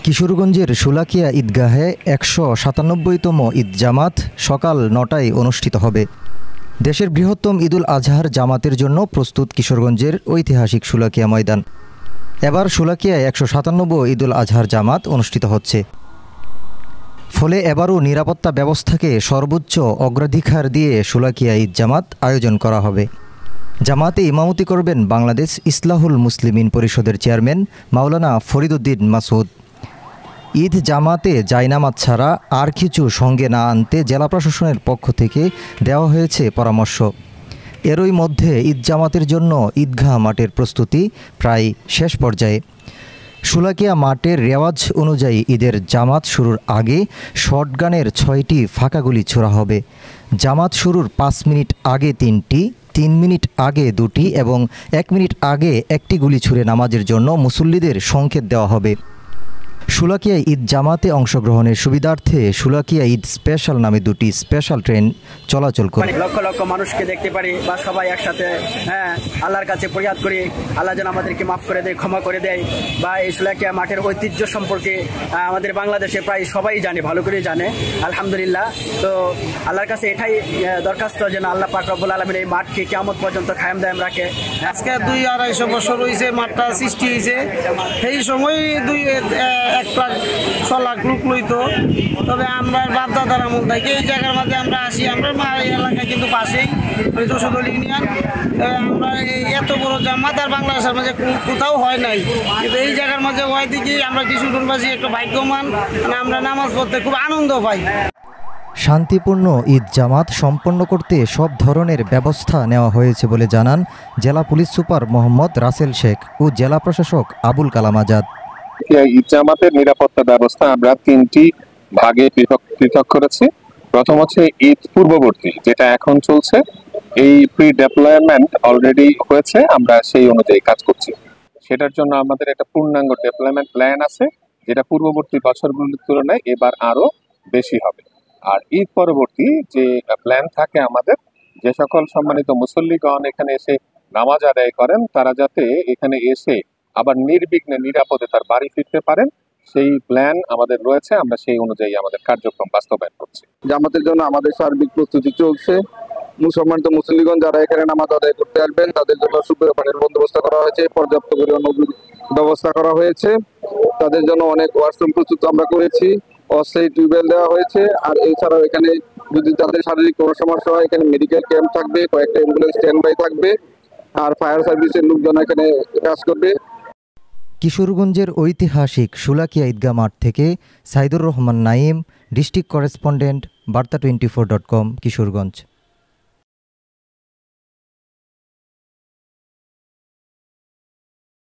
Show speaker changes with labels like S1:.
S1: কিশোরগঞ্জের শোলাকিয়া ঈদগাহে ১৯৭তম ঈদ জামাত সকাল ৯টায় অনুষ্ঠিত হবে। দেশের বৃহত্তম ঈদুল আজহার জামাতের জন্য প্রস্তুত কিশোরগঞ্জের ঐতিহাসিক শোলাকিয়া ময়দান। এবার শোলাকিয়ায় ১৯৭ ঈদুল আজহার জামাত অনুষ্ঠিত হচ্ছে। ফলে এবারও নিরাপত্তা ব্যবস্থাকে সর্বোচ্চ অগ্রাধিকার দিয়ে শোলাকিয়া ঈদ জামাত আয়োজন করা হবে। জামাতে ইমামতি করবেন বাংলাদেশ ইসলাহুল মুসলিমিন পরিষদের চেয়ারম্যান মাওলানা ফরিদউদ্দিন মাসুদ। ঈদ জামাতে জায়নামাজ ছাড়া আর কিছু সঙ্গে না আনতে জেলা প্রশাসনের পক্ষ থেকে দেওয়া হয়েছে পরামর্শ। এরই মধ্যে ঈদ জামাতের জন্য ঈদগাহ মাঠের প্রস্তুতি প্রায় শেষ পর্যায়ে। শোলাকিয়া মাঠের রেওয়াজ অনুযায়ী ঈদের জামাত শুরুর আগে শটগানের ৬টি ফাঁকা গুলি ছোড়া হবে। জামাত শুরুর ৫ মিনিট আগে ৩টি, ৩ মিনিট আগে ২টি এবং ১ মিনিট আগে ১টি গুলি ছুড়ে নামাজের জন্য মুসল্লিদের সংকেত দেওয়া হবে। শোলাকিয়া ঈদ জামাতে অংশগ্রহণের সুবিধার্থে শোলাকিয়া ঈদ স্পেশাল নামে ২টি স্পেশাল ট্রেন চলাচল করে।
S2: লক্ষ লক্ষ মানুষকে দেখতে পারি বা সবাই একসাথে আল্লাহর কাছে ফরিয়াদ করি, আল্লাহ যেন আমাদেরকে মাফ করে দেয়, ক্ষমা করে দেয়। বা এই শোলাকিয়া মাঠের ঐতিহ্য সম্পর্কে আমাদের বাংলাদেশে প্রায় সবাই জানে, ভালো করে জানে আলহামদুলিল্লাহ। তো আল্লাহর কাছে এটাই দরখাস্ত যেন আল্লাহ পাক রব্বুল আলামিন এই মাঠকে কিয়ামত পর্যন্ত কায়েম দায়েম রাখে।
S3: আজকে ২-২৫০ বছর হয়েছে মাঠটা সৃষ্টি হয়েছে। সেই সময় ১ লাখ লোক লইতো। তবে আমরা বাপদাদার আমল থেকে এই জায়গার মাঝে আমরা আসি। আমরা এলাকায় কিন্তু পাশেই যশোদল ইউনিয়ন। আমরা এত বড় জামাত আর বাংলাদেশের মাঝে কোথাও হয় নাই, কিন্তু এই জায়গার মাঝে হয় দেখি আমরা কিশোরগঞ্জবাসী একটু ভাগ্যমান। আমরা নামাজ পড়তে খুব আনন্দ পাই।
S1: শান্তিপূর্ণ ঈদ জামাত সম্পন্ন করতে সব ধরনের ব্যবস্থা নেওয়া হয়েছে বলে জানান জেলা পুলিশ সুপার মোহাম্মদ রাসেল শেখ ও জেলা প্রশাসক আবুল কালাম আজাদ।
S4: ঈদ জামাতের নিরাপত্তা ব্যবস্থা আমরা ৩টি ভাগে পৃথক করেছি। প্রথম হচ্ছে ঈদ পূর্ববর্তী, যেটা এখন চলছে। এই প্রি ডেপ্লয়মেন্ট অলরেডি হয়েছে, আমরা সেই অনুযায়ী কাজ করছি। সেটার জন্য আমাদের একটা পূর্ণাঙ্গ ডেপ্লয়মেন্ট প্ল্যান আছে, যেটা পূর্ববর্তী বছরগুলোর তুলনায় এবার আরো বেশি হবে। আর ঈদ পরবর্তী যে প্ল্যান থাকে আমাদের, যে সকল সম্মানিত মুসল্লিগণ এখানে এসে নামাজ আদায় করেন, তারা যাতে এখানে এসে আবার নির্বিঘ্নে নিরাপদে তার বাড়ি ফিরতে পারেন, সেই প্ল্যান আমাদের রয়েছে। আমরা সেই অনুযায়ী আমাদের কার্যক্রম বাস্তবায়ন করছি।
S5: জামাতের জন্য আমাদের সার্বিক প্রস্তুতি চলছে। সম্মানিত মুসল্লিগণ যারা এখানে নামাজ আদায় করতে আসবেন, তাদের জন্য সুপেয় পানির বন্দোবস্ত করা হয়েছে, পর্যাপ্ত পরিমাণ ব্যবস্থা করা হয়েছে। তাদের জন্য অনেক ওয়াশরুম প্রস্তুত আমরা করেছি, অস্থায়ী টিউবওয়েল দেওয়া হয়েছে। আর এছাড়াও এখানে যদি তাদের শারীরিক কোনো সমস্যা হয়, এখানে মেডিকেল ক্যাম্প থাকবে, কয়েকটা অ্যাম্বুলেন্স স্ট্যান্ড বাই থাকবে, আর ফায়ার সার্ভিসের লোকজন এখানে কাজ করবে।
S1: কিশোরগঞ্জের ঐতিহাসিক শোলাকিয়া ঈদগাহ মাঠ থেকে সাইদুর রহমান নাইম, ডিস্ট্রিক্ট করেসপন্ডেন্ট, বার্তা24.com, কিশোরগঞ্জ।